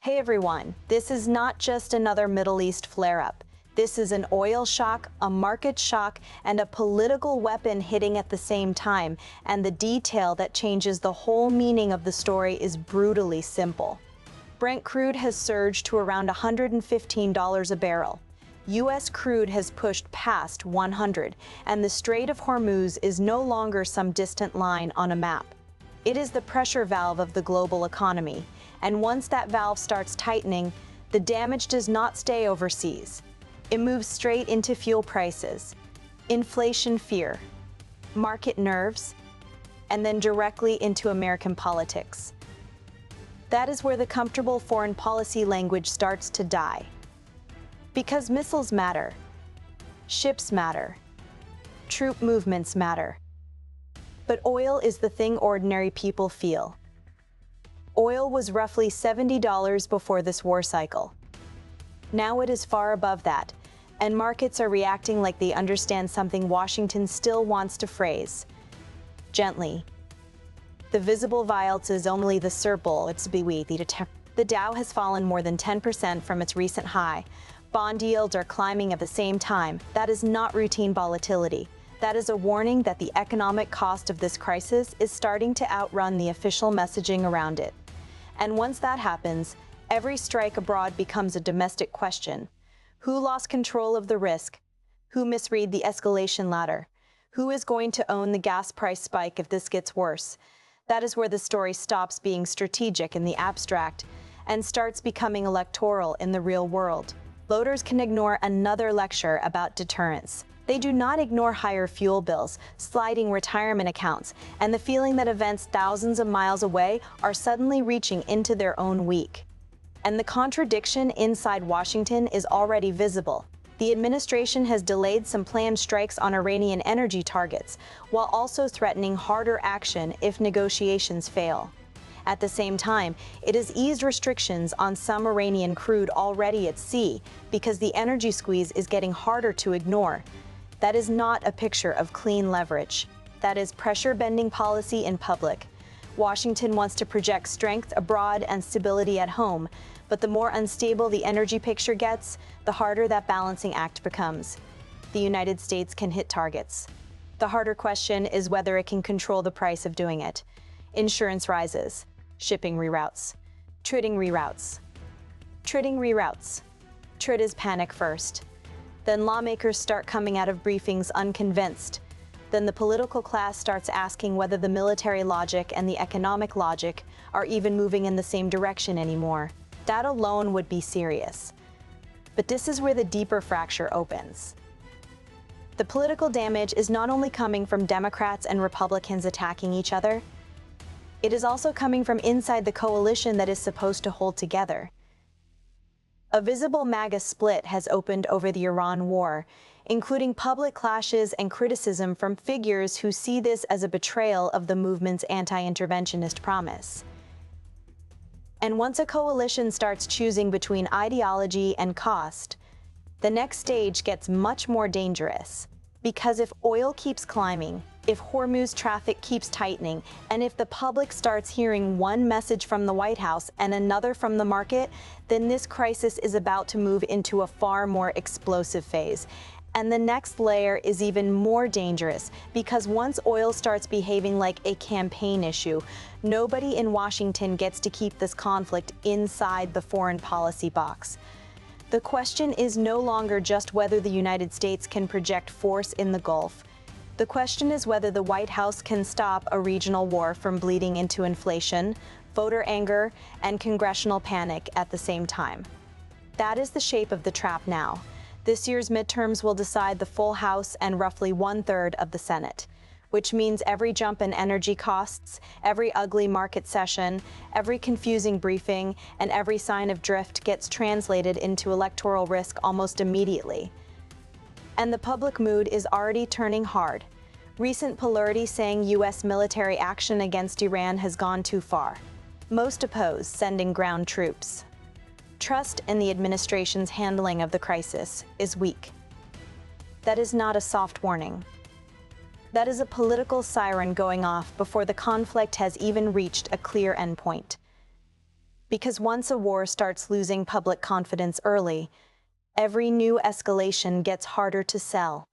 Hey everyone, this is not just another Middle East flare-up. This is an oil shock, a market shock, and a political weapon hitting at the same time, and the detail that changes the whole meaning of the story is brutally simple. Brent crude has surged to around $115 a barrel. U.S. crude has pushed past 100, and the Strait of Hormuz is no longer some distant line on a map. It is the pressure valve of the global economy, and once that valve starts tightening, the damage does not stay overseas. It moves straight into fuel prices, inflation fear, market nerves, and then directly into American politics. That is where the comfortable foreign policy language starts to die. Because missiles matter, ships matter, troop movements matter. But oil is the thing ordinary people feel. Oil was roughly $70 before this war cycle. Now it is far above that, and markets are reacting like they understand something Washington still wants to phrase gently. The visible violence is only the circle, the Dow has fallen more than 10% from its recent high. Bond yields are climbing at the same time. That is not routine volatility. That is a warning that the economic cost of this crisis is starting to outrun the official messaging around it. And once that happens, every strike abroad becomes a domestic question. Who lost control of the risk? Who misread the escalation ladder? Who is going to own the gas price spike if this gets worse? That is where the story stops being strategic in the abstract and starts becoming electoral in the real world. Voters can ignore another lecture about deterrence. They do not ignore higher fuel bills, sliding retirement accounts, and the feeling that events thousands of miles away are suddenly reaching into their own week. And the contradiction inside Washington is already visible. The administration has delayed some planned strikes on Iranian energy targets, while also threatening harder action if negotiations fail. At the same time, it has eased restrictions on some Iranian crude already at sea because the energy squeeze is getting harder to ignore. That is not a picture of clean leverage. That is pressure-bending policy in public. Washington wants to project strength abroad and stability at home, but the more unstable the energy picture gets, the harder that balancing act becomes. The United States can hit targets. The harder question is whether it can control the price of doing it. Insurance rises. Shipping reroutes. Trading reroutes. Trading reroutes. Trade is panic first. Then lawmakers start coming out of briefings unconvinced. Then the political class starts asking whether the military logic and the economic logic are even moving in the same direction anymore. That alone would be serious. But this is where the deeper fracture opens. The political damage is not only coming from Democrats and Republicans attacking each other, it is also coming from inside the coalition that is supposed to hold together. A visible MAGA split has opened over the Iran war, including public clashes and criticism from figures who see this as a betrayal of the movement's anti-interventionist promise. And once a coalition starts choosing between ideology and cost, the next stage gets much more dangerous. Because if oil keeps climbing, if Hormuz traffic keeps tightening, and if the public starts hearing one message from the White House and another from the market, then this crisis is about to move into a far more explosive phase. And the next layer is even more dangerous, because once oil starts behaving like a campaign issue, nobody in Washington gets to keep this conflict inside the foreign policy box. The question is no longer just whether the United States can project force in the Gulf. The question is whether the White House can stop a regional war from bleeding into inflation, voter anger, and congressional panic at the same time. That is the shape of the trap now. This year's midterms will decide the full House and roughly 1/3 of the Senate, which means every jump in energy costs, every ugly market session, every confusing briefing, and every sign of drift gets translated into electoral risk almost immediately. And the public mood is already turning hard. Recent polarity saying U.S. military action against Iran has gone too far. Most oppose sending ground troops. Trust in the administration's handling of the crisis is weak. That is not a soft warning. That is a political siren going off before the conflict has even reached a clear endpoint. Because once a war starts losing public confidence early, every new escalation gets harder to sell,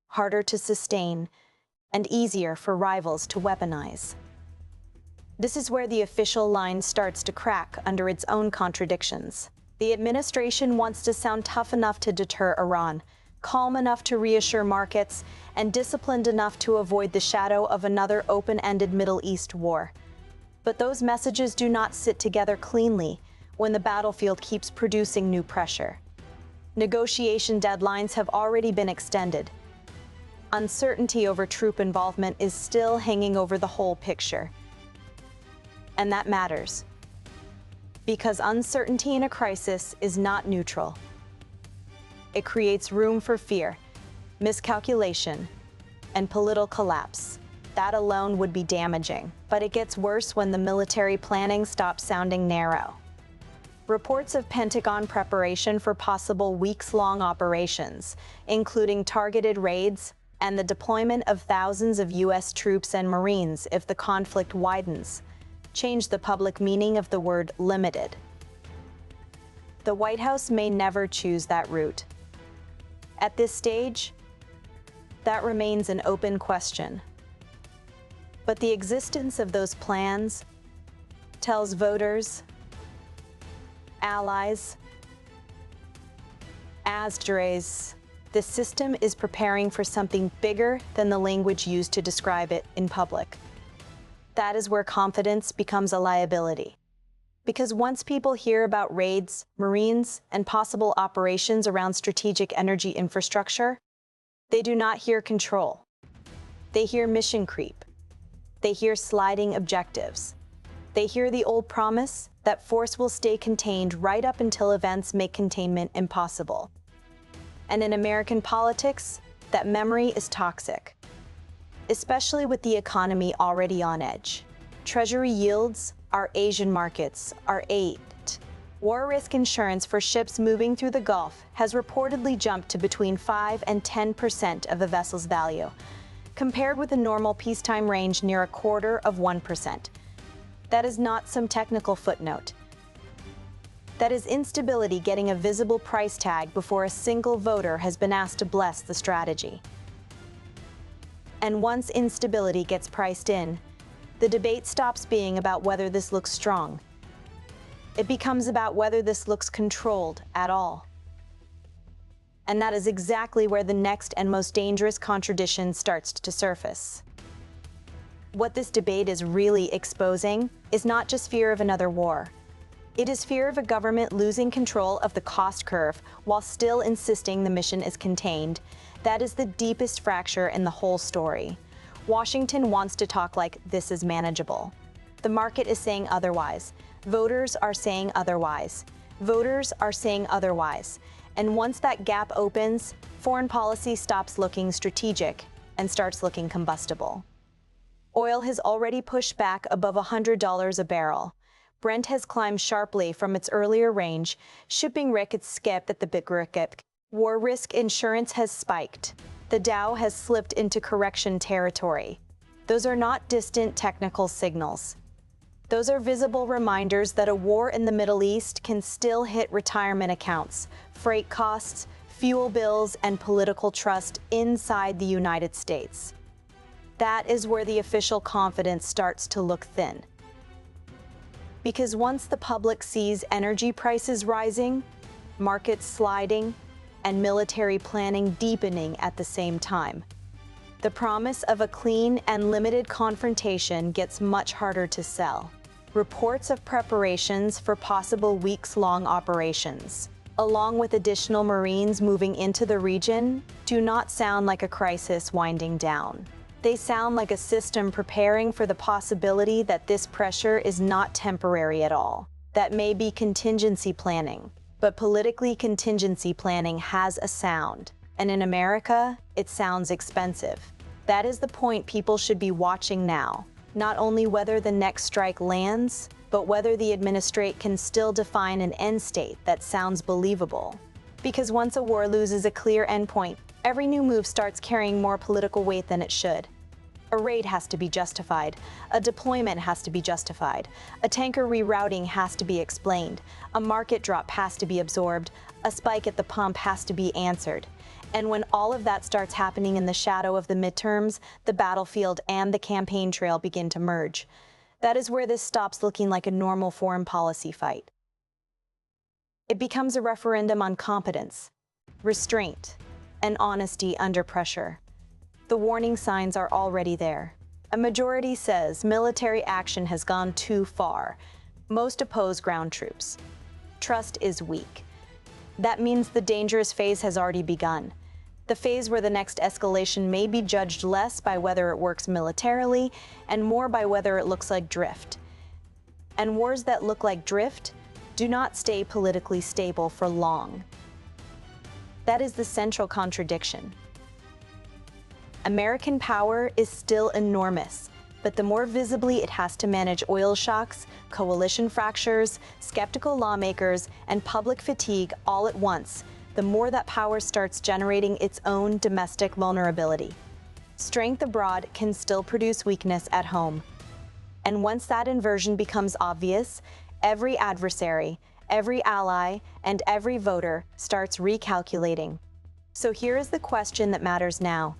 harder to sustain, and easier for rivals to weaponize. This is where the official line starts to crack under its own contradictions. The administration wants to sound tough enough to deter Iran, calm enough to reassure markets, and disciplined enough to avoid the shadow of another open-ended Middle East war. But those messages do not sit together cleanly when the battlefield keeps producing new pressure. Negotiation deadlines have already been extended. Uncertainty over troop involvement is still hanging over the whole picture. And that matters, because uncertainty in a crisis is not neutral. It creates room for fear, miscalculation, and political collapse. That alone would be damaging, but it gets worse when the military planning stops sounding narrow. Reports of Pentagon preparation for possible weeks-long operations, including targeted raids and the deployment of thousands of U.S. troops and Marines if the conflict widens, change the public meaning of the word limited. The White House may never choose that route. At this stage, that remains an open question. But the existence of those plans tells voters, allies, adversaries, the system is preparing for something bigger than the language used to describe it in public. That is where confidence becomes a liability. Because once people hear about raids, Marines, and possible operations around strategic energy infrastructure, they do not hear control. They hear mission creep. They hear sliding objectives. They hear the old promise that force will stay contained right up until events make containment impossible. And in American politics, that memory is toxic, especially with the economy already on edge. Treasury yields, our Asian markets, our aid. War risk insurance for ships moving through the Gulf has reportedly jumped to between 5 and 10% of a vessel's value, compared with a normal peacetime range near 0.25%. That is not some technical footnote. That is instability getting a visible price tag before a single voter has been asked to bless the strategy. And once instability gets priced in, the debate stops being about whether this looks strong. It becomes about whether this looks controlled at all. And that is exactly where the next and most dangerous contradiction starts to surface. What this debate is really exposing is not just fear of another war. It is fear of a government losing control of the cost curve while still insisting the mission is contained. That is the deepest fracture in the whole story. Washington wants to talk like this is manageable. The market is saying otherwise. Voters are saying otherwise. Voters are saying otherwise. And once that gap opens, foreign policy stops looking strategic and starts looking combustible. Oil has already pushed back above $100 a barrel. Brent has climbed sharply from its earlier range. Shipping rates skipped at the big rocket. War risk insurance has spiked. The Dow has slipped into correction territory. Those are not distant technical signals. Those are visible reminders that a war in the Middle East can still hit retirement accounts, freight costs, fuel bills, and political trust inside the United States. That is where the official confidence starts to look thin. Because once the public sees energy prices rising, markets sliding, and military planning deepening at the same time, the promise of a clean and limited confrontation gets much harder to sell. Reports of preparations for possible weeks-long operations, along with additional Marines moving into the region, do not sound like a crisis winding down. They sound like a system preparing for the possibility that this pressure is not temporary at all. That may be contingency planning, but politically contingency planning has a sound. And in America, it sounds expensive. That is the point people should be watching now. Not only whether the next strike lands, but whether the administration can still define an end state that sounds believable. Because once a war loses a clear endpoint, every new move starts carrying more political weight than it should. A raid has to be justified. A deployment has to be justified. A tanker rerouting has to be explained. A market drop has to be absorbed. A spike at the pump has to be answered. And when all of that starts happening in the shadow of the midterms, the battlefield and the campaign trail begin to merge. That is where this stops looking like a normal foreign policy fight. It becomes a referendum on competence, restraint, and honesty under pressure. The warning signs are already there. A majority says military action has gone too far. Most oppose ground troops. Trust is weak. That means the dangerous phase has already begun. The phase where the next escalation may be judged less by whether it works militarily and more by whether it looks like drift. And wars that look like drift do not stay politically stable for long. That is the central contradiction. American power is still enormous, but the more visibly it has to manage oil shocks, coalition fractures, skeptical lawmakers, and public fatigue all at once, the more that power starts generating its own domestic vulnerability. Strength abroad can still produce weakness at home. And once that inversion becomes obvious, every adversary, every ally, and every voter starts recalculating. So here is the question that matters now.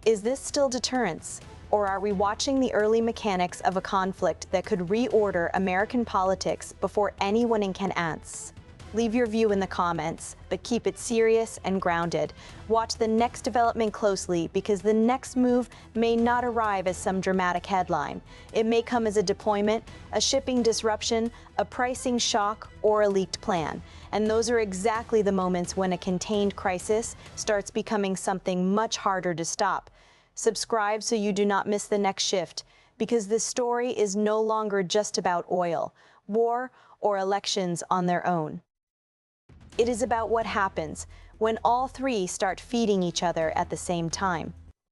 Is this still deterrence, or are we watching the early mechanics of a conflict that could reorder American politics before anyone can answer? Leave your view in the comments, but keep it serious and grounded. Watch the next development closely, because the next move may not arrive as some dramatic headline. It may come as a deployment, a shipping disruption, a pricing shock, or a leaked plan. And those are exactly the moments when a contained crisis starts becoming something much harder to stop. Subscribe so you do not miss the next shift, because this story is no longer just about oil, war, or elections on their own. It is about what happens when all three start feeding each other at the same time.